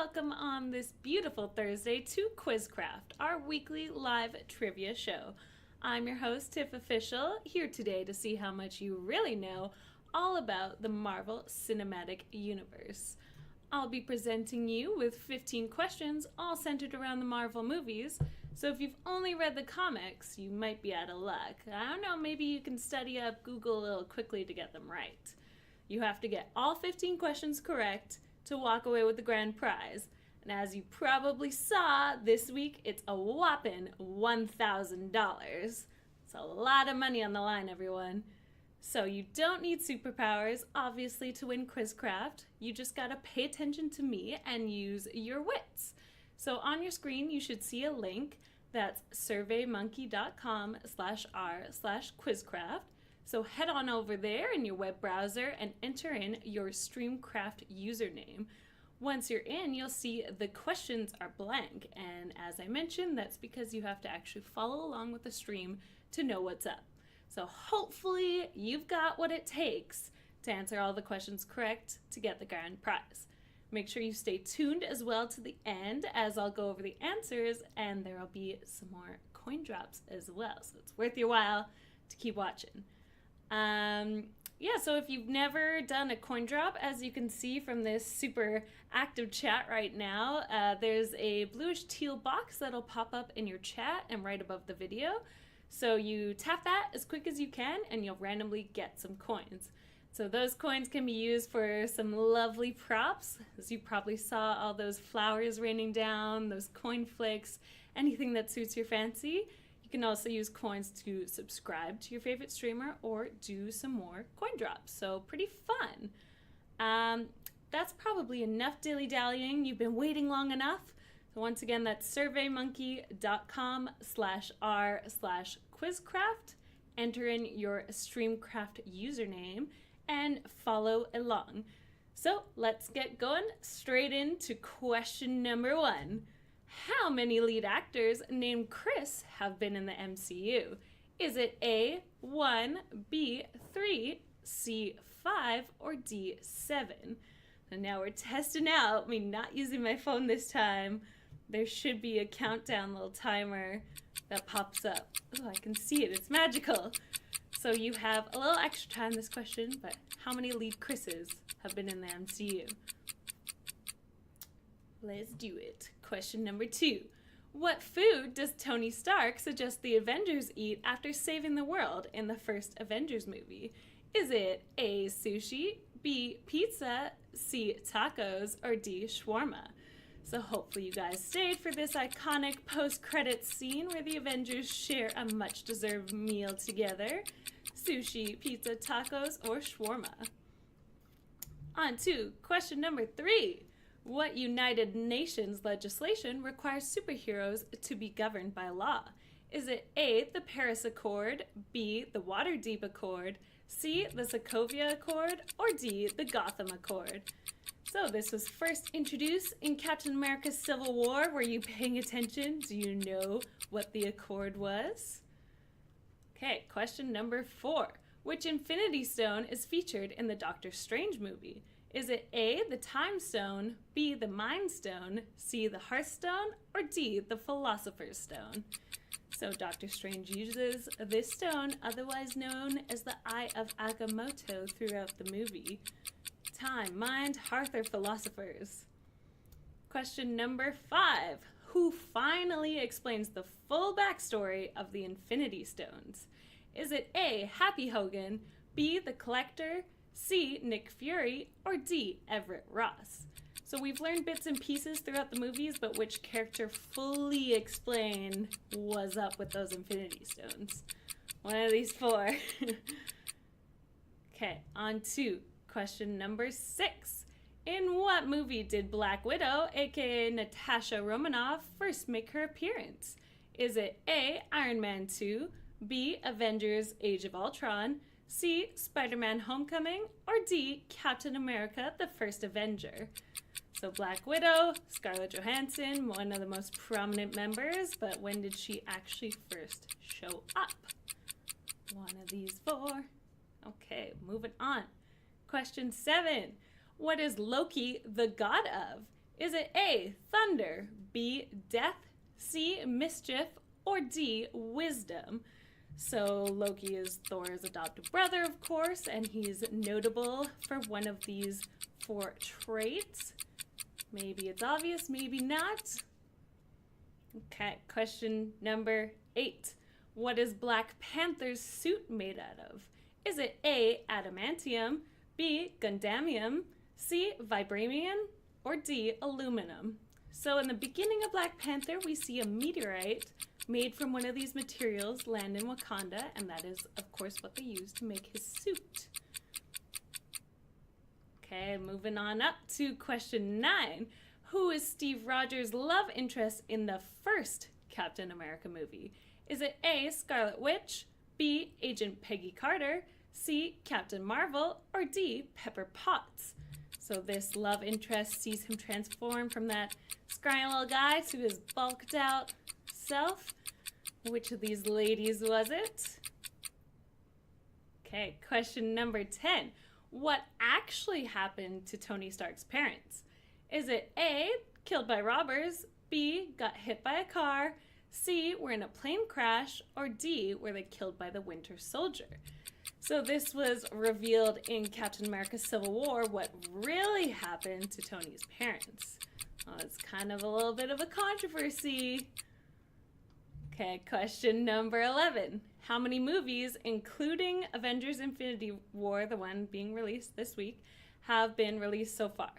welcome on this beautiful Thursday to QuizCraft, our weekly live trivia show. I'm your host, Tiff Official, here today to see how much you really know all about the Marvel Cinematic Universe. I'll be presenting you with 15 questions, all centered around the Marvel movies, so if you've only read the comics, you might be out of luck. I don't know, maybe you can study up, Google a little quickly to get them right. You have to get all 15 questions correct to walk away with the grand prize. And as you probably saw, this week it's a whopping $1,000. It's a lot of money on the line, everyone. So you don't need superpowers, obviously, to win QuizCraft. You just gotta pay attention to me and use your wits. So on your screen, you should see a link that's surveymonkey.com/r/QuizCraft. So head on over there in your web browser and enter in your StreamCraft username. Once you're in, you'll see the questions are blank. And as I mentioned, that's because you have to actually follow along with the stream to know what's up. So hopefully you've got what it takes to answer all the questions correct to get the grand prize. Make sure you stay tuned as well to the end as I'll go over the answers and there will be some more coin drops as well. So it's worth your while to keep watching. So if you've never done a coin drop, as you can see from this super active chat right now, there's a bluish teal box that'll pop up in your chat and right above the video. So you tap that as quick as you can and you'll randomly get some coins. So those coins can be used for some lovely props. As you probably saw, all those flowers raining down, those coin flicks, anything that suits your fancy. You can also use coins to subscribe to your favorite streamer or do some more coin drops. So pretty fun. That's probably enough dilly-dallying. You've been waiting long enough. So once again, that's surveymonkey.com/r/QuizCraft. Enter in your StreamCraft username and follow along. So let's get going straight into question number 1. How many lead actors named Chris have been in the MCU? Is it A, 1, B, 3, C, 5, or D, 7? And now we're testing out me not using my phone this time. There should be a countdown little timer that pops up. Oh, I can see it. It's magical. So you have a little extra time this question, but how many lead Chris's have been in the MCU? Let's do it. Question number 2. What food does Tony Stark suggest the Avengers eat after saving the world in the first Avengers movie? Is it A, sushi, B, pizza, C, tacos, or D, shawarma? So hopefully you guys stayed for this iconic post-credits scene where the Avengers share a much-deserved meal together. Sushi, pizza, tacos, or shawarma? On to question number 3. What United Nations legislation requires superheroes to be governed by law? Is it A, the Paris Accord, B, the Waterdeep Accord, C, the Sokovia Accord, or D, the Gotham Accord? So this was first introduced in Captain America's Civil War. Were you paying attention? Do you know what the Accord was? Okay, question number 4. Which Infinity Stone is featured in the Doctor Strange movie? Is it A, the Time Stone, B, the Mind Stone, C, the Hearthstone, or D, the Philosopher's Stone? So Doctor Strange uses this stone, otherwise known as the Eye of Agamotto, throughout the movie. Time, mind, hearth, or philosophers? Question number 5. Who finally explains the full backstory of the Infinity Stones? Is it A, Happy Hogan, B, the Collector, C, Nick Fury, or D, Everett Ross? So we've learned bits and pieces throughout the movies, but which character fully explained what's up with those Infinity Stones? One of these 4. Okay, on to question number 6. In what movie did Black Widow, aka Natasha Romanoff, first make her appearance? Is it A, Iron Man 2, B, Avengers Age of Ultron, C, Spider-Man Homecoming, or D, Captain America the First Avenger? So Black Widow, Scarlett Johansson, one of the most prominent members, but when did she actually first show up? One of these 4. Okay, moving on. Question 7. What is Loki the god of? Is it A, thunder, B, death, C, mischief, or D, wisdom? So Loki is Thor's adopted brother, of course, and he's notable for one of these 4 traits. Maybe it's obvious, maybe not. Okay, question number 8. What is Black Panther's suit made out of? Is it A, adamantium, B, gundamium, C, vibranium, or D, aluminum? So in the beginning of Black Panther, we see a meteorite made from one of these materials land in Wakanda, and that is, of course, what they used to make his suit. Okay, moving on up to question 9. Who is Steve Rogers' love interest in the first Captain America movie? Is it A, Scarlet Witch, B, Agent Peggy Carter, C, Captain Marvel, or D, Pepper Potts? So this love interest sees him transform from that scrawny little guy to his bulked out self. Which of these ladies was it? Okay, question number 10. What actually happened to Tony Stark's parents? Is it A, killed by robbers, B, got hit by a car, C, were in a plane crash, or D, were they killed by the Winter Soldier? So this was revealed in Captain America Civil War, what really happened to Tony's parents. Well, it's kind of a little bit of a controversy. Okay, question number 11. How many movies, including Avengers Infinity War, the one being released this week, have been released so far?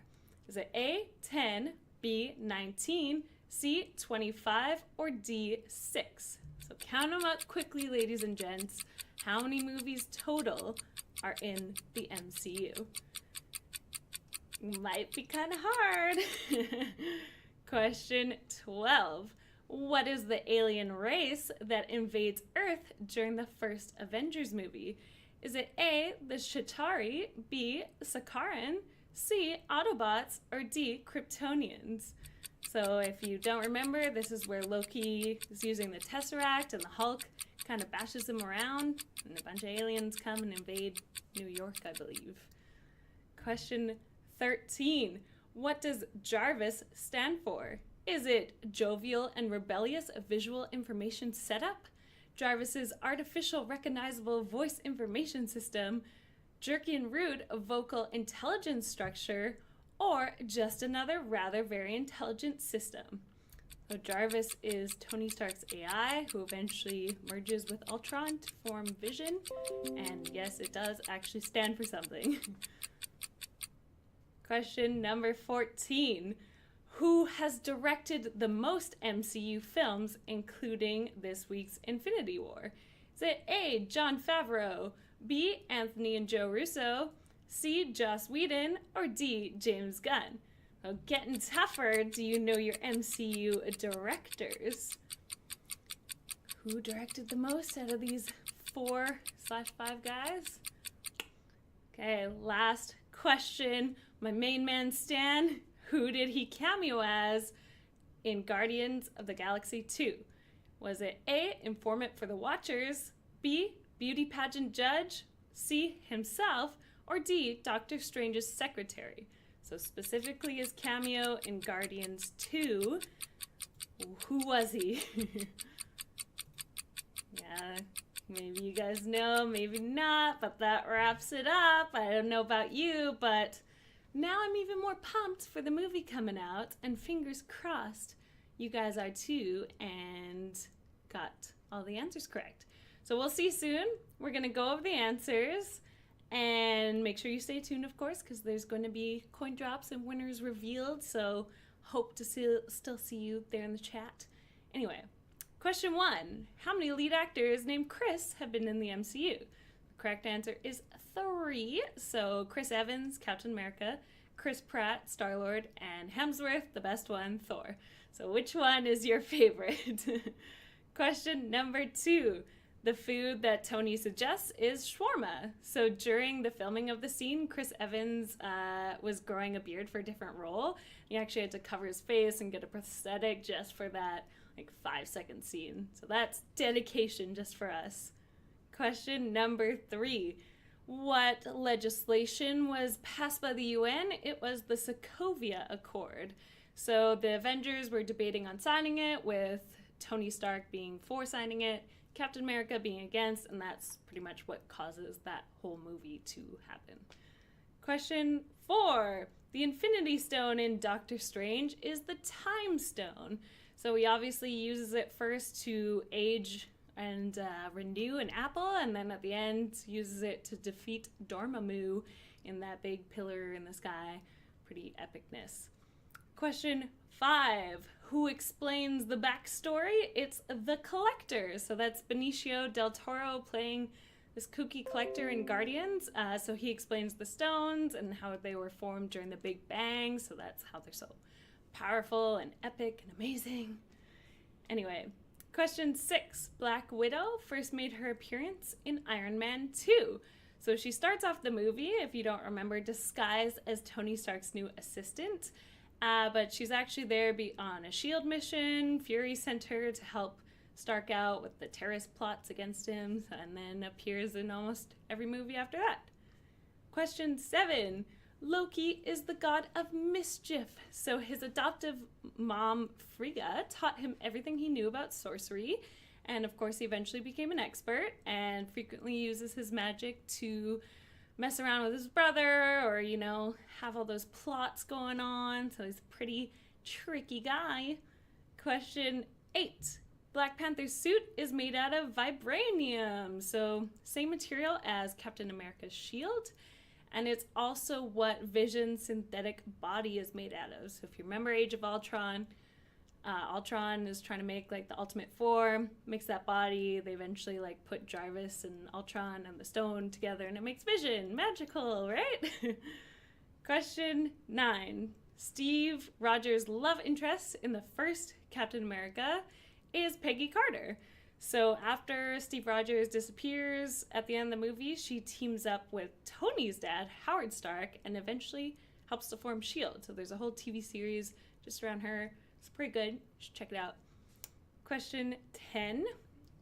Is it A, 10, B, 19, C, 25, or D, 6? So count them up quickly, ladies and gents. How many movies total are in the MCU? Might be kind of hard. Question 12. What is the alien race that invades Earth during the first Avengers movie? Is it A, the Chitauri, B, Sakaran, C, Autobots, or D, Kryptonians? So if you don't remember, this is where Loki is using the Tesseract and the Hulk kind of bashes him around and a bunch of aliens come and invade New York, I believe. Question 13. What does Jarvis stand for? Is it Jovial and Rebellious Visual Information Setup, Jarvis's Artificial Recognizable Voice Information System, Jerky and Rude Vocal Intelligence Structure, or just another rather very intelligent system? So Jarvis is Tony Stark's AI, who eventually merges with Ultron to form Vision, and yes, it does actually stand for something. Question number 14. Who has directed the most MCU films, including this week's Infinity War? Is it A, Jon Favreau, B, Anthony and Joe Russo, C, Joss Whedon, or D, James Gunn? Well, getting tougher. Do you know your MCU directors? Who directed the most out of these 4/5 guys? Okay, last question. My main man Stan, who did he cameo as in Guardians of the Galaxy 2? Was it A, informant for the Watchers, B, beauty pageant judge, C, himself, or D, Doctor Strange's secretary? So specifically his cameo in Guardians 2. Who was he? Yeah, maybe you guys know, maybe not, but that wraps it up. I don't know about you, but now I'm even more pumped for the movie coming out, and fingers crossed you guys are too and got all the answers correct. So we'll see soon. We're going to go over the answers. And make sure you stay tuned, of course, because there's going to be coin drops and winners revealed. So hope to still see you there in the chat. Anyway, question 1. How many lead actors named Chris have been in the MCU? The correct answer is 3. So Chris Evans, Captain America, Chris Pratt, Star-Lord, and Hemsworth, the best one, Thor. So which one is your favorite? Question number 2. The food that Tony suggests is shawarma. So during the filming of the scene, Chris Evans was growing a beard for a different role. He actually had to cover his face and get a prosthetic just for that 5-second scene. So that's dedication just for us. Question number 3. What legislation was passed by the UN? It was the Sokovia Accord. So the Avengers were debating on signing it, with Tony Stark being for signing it, Captain America being against, and that's pretty much what causes that whole movie to happen. Question 4. The Infinity Stone in Doctor Strange is the Time Stone. So he obviously uses it first to age and renew an apple, and then at the end uses it to defeat Dormammu in that big pillar in the sky. Pretty epicness. Question 5. Who explains the backstory? It's the Collector. So that's Benicio del Toro playing this kooky collector in Guardians. So he explains the stones and how they were formed during the Big Bang. So that's how they're so powerful and epic and amazing. Anyway, question 6. Black Widow first made her appearance in Iron Man 2. So she starts off the movie, if you don't remember, disguised as Tony Stark's new assistant. But she's actually there on a SHIELD mission. Fury sent her to help Stark out with the terrorist plots against him, and then appears in almost every movie after that. Question 7. Loki is the god of mischief. So his adoptive mom, Frigga, taught him everything he knew about sorcery. And of course, he eventually became an expert and frequently uses his magic to mess around with his brother or, have all those plots going on. So he's a pretty tricky guy. Question 8. Black Panther's suit is made out of vibranium. So same material as Captain America's shield. And it's also what Vision's synthetic body is made out of. So if you remember Age of Ultron, Ultron is trying to make the Ultimate Four, makes that body. They eventually put Jarvis and Ultron and the stone together, and it makes Vision. Magical, right? Question 9. Steve Rogers' love interest in the first Captain America is Peggy Carter. So after Steve Rogers disappears at the end of the movie, she teams up with Tony's dad, Howard Stark, and eventually helps to form S.H.I.E.L.D. So there's a whole TV series just around her. It's pretty good. You should check it out. Question 10.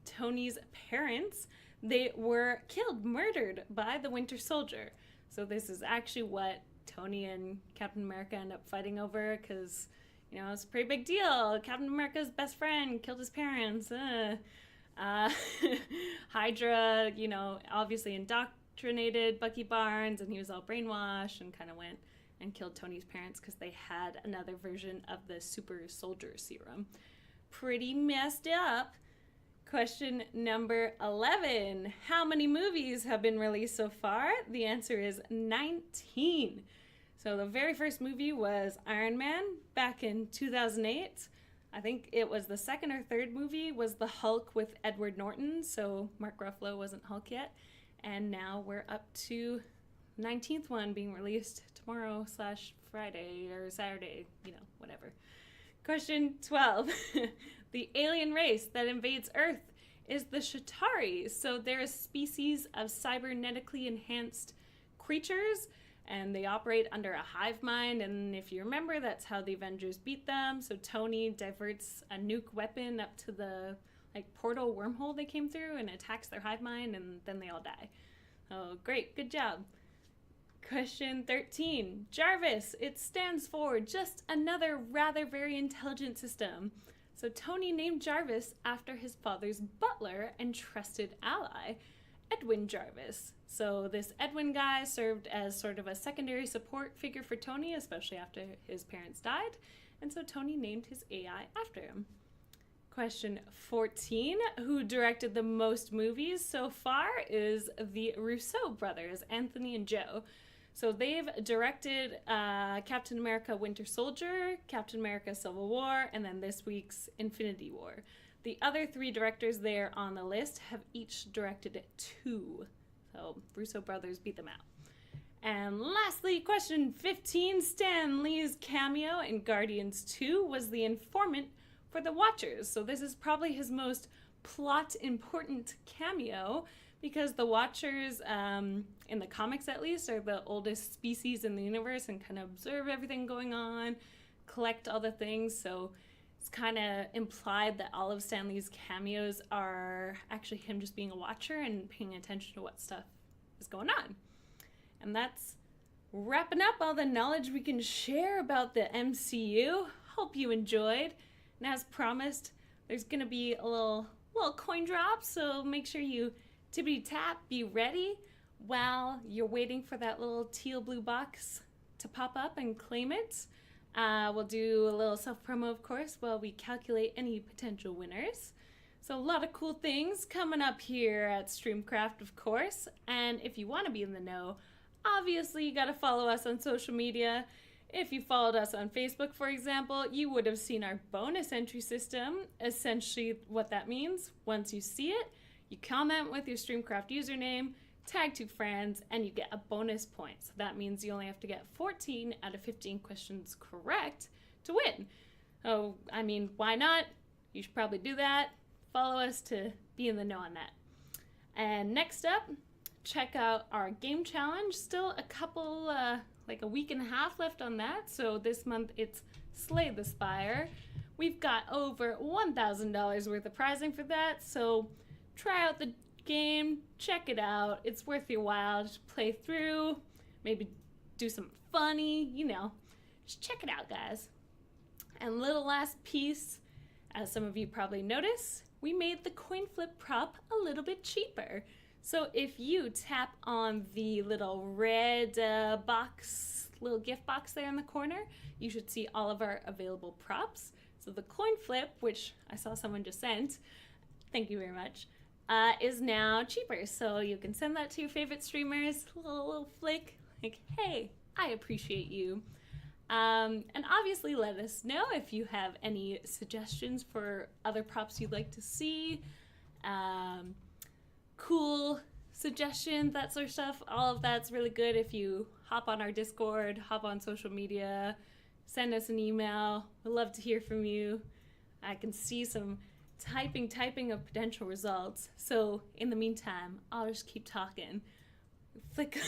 Tony's parents, they were murdered by the Winter Soldier. So this is actually what Tony and Captain America end up fighting over, because, it's a pretty big deal. Captain America's best friend killed his parents. Hydra, obviously indoctrinated Bucky Barnes, and he was all brainwashed and kind of went and killed Tony's parents because they had another version of the super soldier serum. Pretty messed up. Question number 11. How many movies have been released so far? The answer is 19. So the very first movie was Iron Man back in 2008. I think it was the second or third movie was the Hulk with Edward Norton. So Mark Ruffalo wasn't Hulk yet. And now we're up to 19th one being released tomorrow/Friday or Saturday, whatever. Question 12. The alien race that invades Earth is the Chitauri. So they're a species of cybernetically enhanced creatures, and they operate under a hive mind. And if you remember, that's how the Avengers beat them. So Tony diverts a nuke weapon up to the portal wormhole they came through and attacks their hive mind, and then they all die. Oh, great. Good job. Question 13. Jarvis. It stands for just another rather very intelligent system. So Tony named Jarvis after his father's butler and trusted ally, Edwin Jarvis. So this Edwin guy served as sort of a secondary support figure for Tony, especially after his parents died. And so Tony named his AI after him. Question 14. Who directed the most movies so far is the Russo brothers, Anthony and Joe. So they've directed Captain America Winter Soldier, Captain America Civil War, and then this week's Infinity War. The other 3 directors there on the list have each directed 2. So Russo brothers beat them out. And lastly, question 15. Stan Lee's cameo in Guardians 2 was the informant for the Watchers. So this is probably his most plot important cameo, because the Watchers, in the comics at least, are the oldest species in the universe and kind of observe everything going on, collect all the things. So it's kind of implied that all of Stan Lee's cameos are actually him just being a watcher and paying attention to what stuff is going on. And that's wrapping up all the knowledge we can share about the MCU. hope you enjoyed. And as promised, there's going to be a little coin drop, so make sure you tippity tap, be ready while you're waiting for that little teal blue box to pop up and claim it. We'll do a little self-promo, of course, while we calculate any potential winners. So a lot of cool things coming up here at StreamCraft, of course. And if you want to be in the know, obviously you got to follow us on social media. If you followed us on Facebook, for example, you would have seen our bonus entry system. Essentially what that means, once you see it, you comment with your StreamCraft username, tag 2 friends, and you get a bonus point. So that means you only have to get 14 out of 15 questions correct to win. Oh, I mean, why not? You should probably do that. Follow us to be in the know on that. And next up, check out our game challenge. Still a couple, like a week and a half left on that. So this month it's Slay the Spire. We've got over $1,000 worth of prizing for that. So try out the game, check it out. It's worth your while. Just play through, maybe do some funny, just check it out, guys. And little last piece, as some of you probably noticed, we made the coin flip prop a little bit cheaper. So if you tap on the little red little gift box there in the corner, you should see all of our available props. So the coin flip, which I saw someone just sent, thank you very much, is now cheaper. So you can send that to your favorite streamers, a little flick, like, hey, I appreciate you. And obviously let us know if you have any suggestions for other props you'd like to see, cool suggestions, that sort of stuff. All of that's really good if you hop on our Discord, hop on social media, send us an email. We'd love to hear from you. I can see some typing of potential results. So in the meantime, I'll just keep talking. Flick.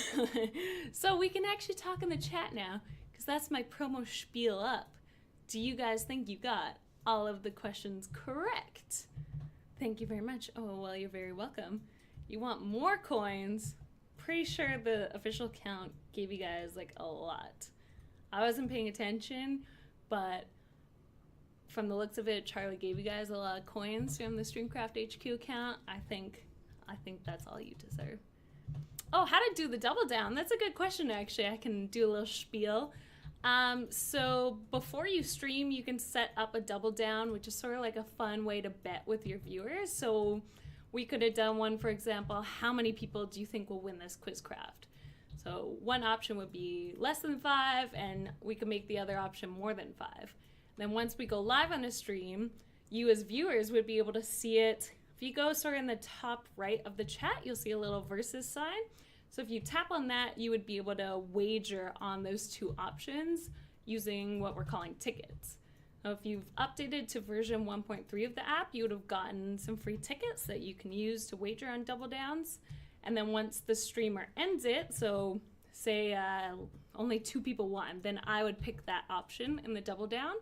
So we can actually talk in the chat now, because that's my promo spiel up. Do you guys think you got all of the questions correct? Thank you very much. Oh, well, you're very welcome. You want more coins? Pretty sure the official count gave you guys like a lot. I wasn't paying attention, but from the looks of it, Charlie gave you guys a lot of coins from the StreamCraftHQ account. I think that's all you deserve. Oh, how to do the double down? That's a good question, actually. I can do a little spiel. So before you stream, you can set up a double down, which is sort of like a fun way to bet with your viewers. So we could have done one, for example, how many people do you think will win this QuizCraft? So one option would be less than 5, and we could make the other option more than 5. Then once we go live on a stream, you as viewers would be able to see it. If you go sort of in the top right of the chat, you'll see a little versus sign. So if you tap on that, you would be able to wager on those 2 options using what we're calling tickets. Now, if you've updated to version 1.3 of the app, you would have gotten some free tickets that you can use to wager on double downs. And then once the streamer ends it, so say only 2 people won, then I would pick that option in the double down,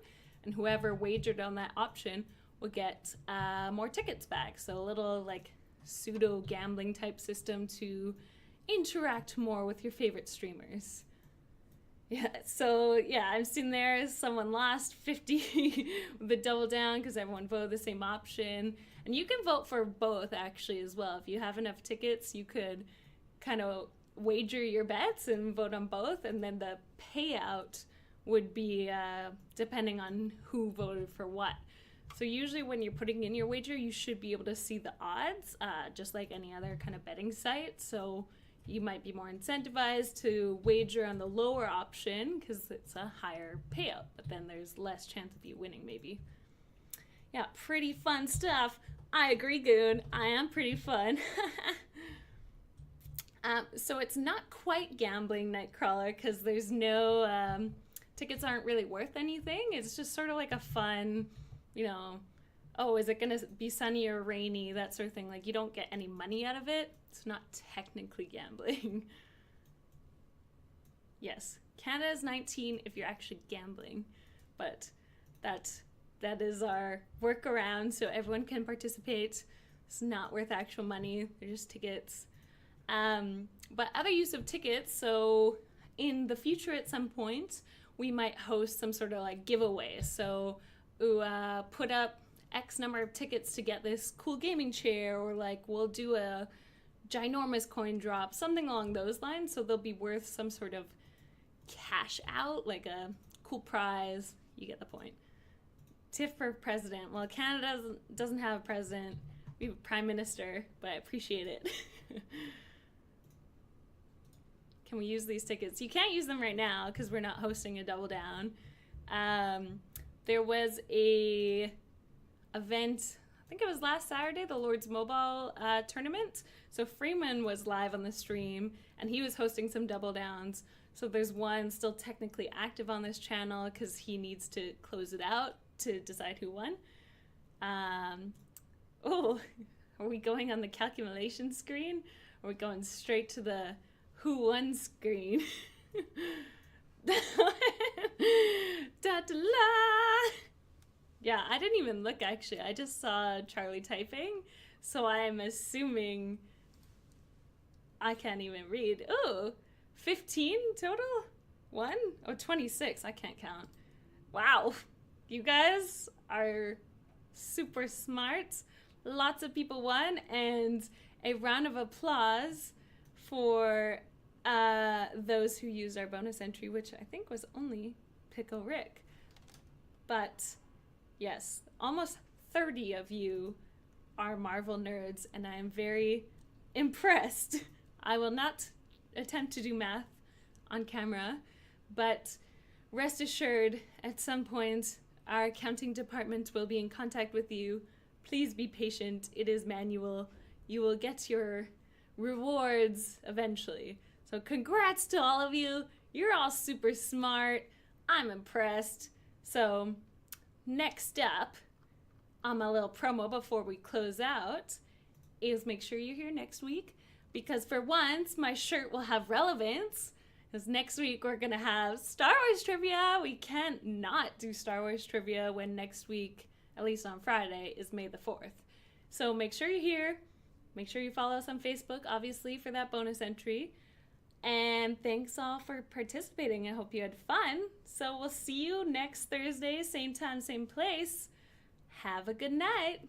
and whoever wagered on that option will get more tickets back. So a little like pseudo gambling type system to interact more with your favorite streamers. Yeah, so yeah, I'm sitting there, someone lost 50 with the double down because everyone voted the same option. And you can vote for both actually as well. If you have enough tickets, you could kind of wager your bets and vote on both, and then the payout would be depending on who voted for what. So usually when you're putting in your wager, you should be able to see the odds, just like any other kind of betting site. So you might be more incentivized to wager on the lower option because it's a higher payout, but then there's less chance of you winning maybe. Yeah, pretty fun stuff. I agree, Goon. I am pretty fun. So it's not quite gambling, Nightcrawler, because there's no, tickets aren't really worth anything. It's just sort of like a fun, oh, is it going to be sunny or rainy, that sort of thing. Like, you don't get any money out of it. It's not technically gambling. Yes, Canada is 19 if you're actually gambling, but that is our workaround, so everyone can participate. It's not worth actual money. They're just tickets. But other use of tickets, so in the future at some point, we might host some sort of like giveaway. So, put up X number of tickets to get this cool gaming chair, or like we'll do a ginormous coin drop, something along those lines. So they'll be worth some sort of cash out, like a cool prize. You get the point. Tip for president. Well, Canada doesn't have a president. We have a prime minister, but I appreciate it. Can we use these tickets? You can't use them right now because we're not hosting a Double Down. There was a event, I think it was last Saturday, the Lord's Mobile tournament. So Freeman was live on the stream, and he was hosting some Double Downs. So there's one still technically active on this channel because he needs to close it out to decide who won. Oh, are we going on the calculation screen? Or are we going straight to the who won screen? Yeah, I didn't even look actually. I just saw Charlie typing. So I'm assuming I can't even read. Oh, 15 total? 1? Oh, 26. I can't count. Wow. You guys are super smart. Lots of people won, and a round of applause for those who used our bonus entry, which I think was only Pickle Rick. But yes, almost 30 of you are Marvel nerds, and I am very impressed. I will not attempt to do math on camera, but rest assured, at some point, our accounting department will be in contact with you. Please be patient. It is manual. You will get your rewards eventually. So congrats to all of you. You're all super smart. I'm impressed. So next up on my little promo before we close out is make sure you're here next week, because for once my shirt will have relevance. Because next week we're going to have Star Wars trivia. We can't not do Star Wars trivia when next week, at least on Friday, is May the 4th. So make sure you're here. Make sure you follow us on Facebook, obviously, for that bonus entry. And thanks all for participating. I hope you had fun. So we'll see you next Thursday, same time, same place. Have a good night.